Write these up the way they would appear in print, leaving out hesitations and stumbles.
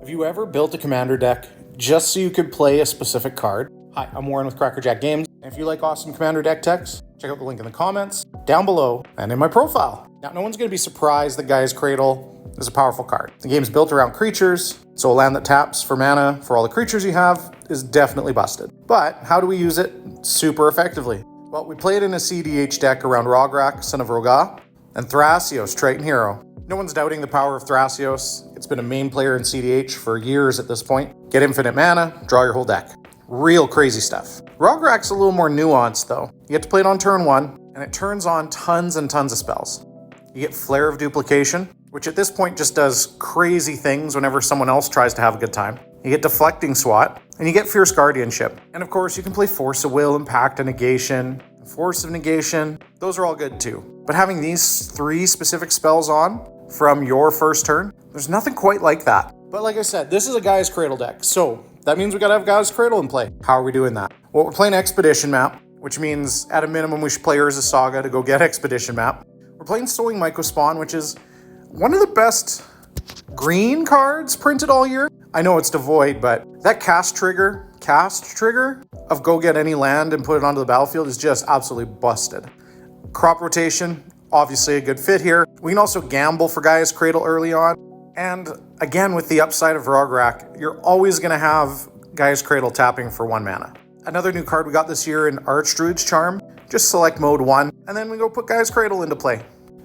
Have you ever built a commander deck just so you could play a specific card? Hi, I'm Warren with Cracker Games, and if you like awesome commander deck techs, check out the link in the comments, down below, and in my profile. Now, no one's going to be surprised that Gaea's Cradle is a powerful card. The game's built around creatures, so a land that taps for mana for all the creatures you have is definitely busted. But how do we use it super effectively? Well, we play it in a cEDH deck around Rograkh, son of Rograkh, and Thrasios, Triton Hero. No one's doubting the power of Thrasios. It's been a main player in cEDH for years at this point. Get infinite mana, draw your whole deck. Real crazy stuff. Rograkh's a little more nuanced though. You get to play it on turn 1, and it turns on tons and tons of spells. You get Flare of Duplication, which at this point just does crazy things whenever someone else tries to have a good time. You get Deflecting Swat, and you get Fierce Guardianship. And of course, you can play Force of Will, Impact of Negation, Force of Negation. Those are all good too. But having these 3 specific spells on from your first turn, there's nothing quite like that. But like I said, this is a Gaea's Cradle deck, so that means we gotta have Gaea's Cradle in play. How are we doing that? Well, we're playing Expedition Map, which means at a minimum we should play Urza Saga to go get Expedition Map. We're playing Sowing Mycospawn, which is one of the best green cards printed all year. I know it's devoid, but that cast trigger of go get any land and put it onto the battlefield is just absolutely busted. Crop Rotation, obviously a good fit here. We can also gamble for Gaea's Cradle early on. And again, with the upside of Rograkh, you're always going to have Gaea's Cradle tapping for 1 mana. Another new card we got this year in Archdruid's Charm. Just select mode 1, and then we go put Gaea's Cradle into play.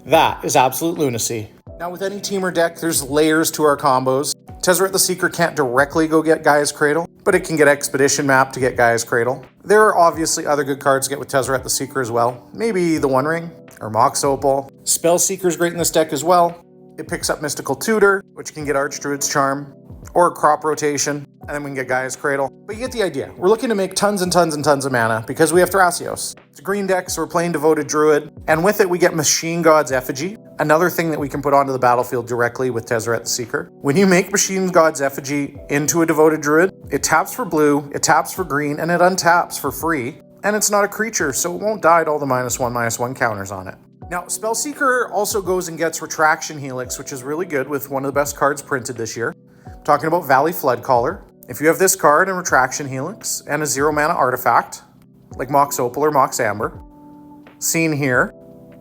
That is absolute lunacy. Now with any team or deck, there's layers to our combos. Tezzeret the Seeker can't directly go get Gaea's Cradle, but it can get Expedition Map to get Gaea's Cradle. There are obviously other good cards to get with Tezzeret the Seeker as well. Maybe the One Ring or Mox Opal. Spell Seeker's great in this deck as well. It picks up Mystical Tutor, which can get Archdruid's Charm, or Crop Rotation, and then we can get Gaea's Cradle. But you get the idea. We're looking to make tons and tons and tons of mana because we have Thrasios. It's a green deck, so we're playing Devoted Druid, and with it we get Machine God's Effigy, another thing that we can put onto the battlefield directly with Tezzeret the Seeker. When you make Machine God's Effigy into a Devoted Druid, it taps for blue, it taps for green, and it untaps for free, and it's not a creature, so it won't die to all the -1/-1 counters on it. Now, Spellseeker also goes and gets Retraction Helix, which is really good with one of the best cards printed this year. I'm talking about Valley Floodcaller. If you have this card and Retraction Helix and a 0-mana artifact, like Mox Opal or Mox Amber, seen here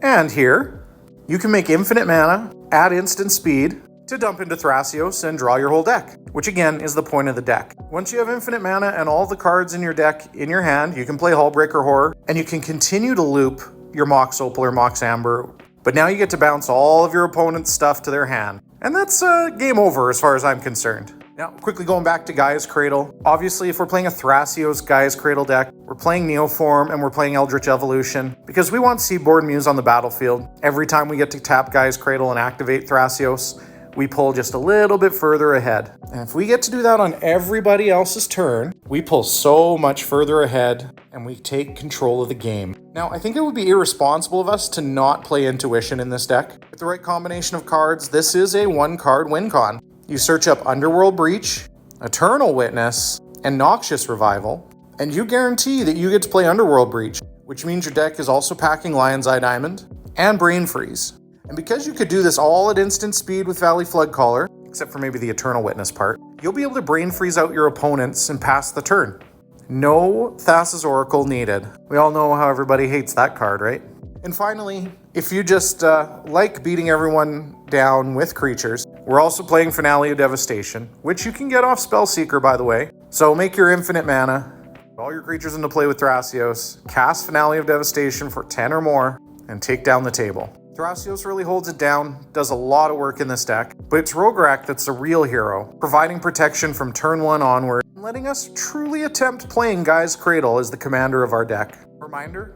and here, you can make infinite mana, add instant speed to dump into Thrasios and draw your whole deck, which again is the point of the deck. Once you have infinite mana and all the cards in your deck in your hand, you can play Hullbreaker Horror, and you can continue to loop your Mox Opal or Mox Amber, but now you get to bounce all of your opponent's stuff to their hand. And that's game over as far as I'm concerned. Now, quickly going back to Gaea's Cradle. Obviously, if we're playing a Thrasios Gaea's Cradle deck, we're playing Neoform and we're playing Eldritch Evolution because we want Seaborn Muse on the battlefield. Every time we get to tap Gaea's Cradle and activate Thrasios, we pull just a little bit further ahead. And if we get to do that on everybody else's turn, we pull so much further ahead and we take control of the game. Now, I think it would be irresponsible of us to not play Intuition in this deck. With the right combination of cards, this is a 1-card win con. You search up Underworld Breach, Eternal Witness, and Noxious Revival, and you guarantee that you get to play Underworld Breach, which means your deck is also packing Lion's Eye Diamond and Brain Freeze. And because you could do this all at instant speed with Valley Floodcaller, except for maybe the Eternal Witness part, you'll be able to Brain Freeze out your opponents and pass the turn. No Thassa's Oracle needed. We all know how everybody hates that card, right? And finally, if you just like beating everyone down with creatures, we're also playing Finale of Devastation, which you can get off Spellseeker, by the way. So make your infinite mana, all your creatures into play with Thrasios, cast Finale of Devastation for 10 or more, and take down the table. Thrasios really holds it down, does a lot of work in this deck, but it's Rograkh that's the real hero, providing protection from turn 1 onward, and letting us truly attempt playing Gaea's Cradle as the commander of our deck. Reminder,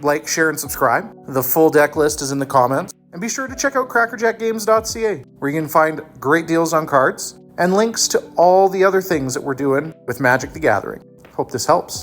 like, share, and subscribe. The full deck list is in the comments. And be sure to check out crackerjackgames.ca, where you can find great deals on cards and links to all the other things that we're doing with Magic the Gathering. Hope this helps.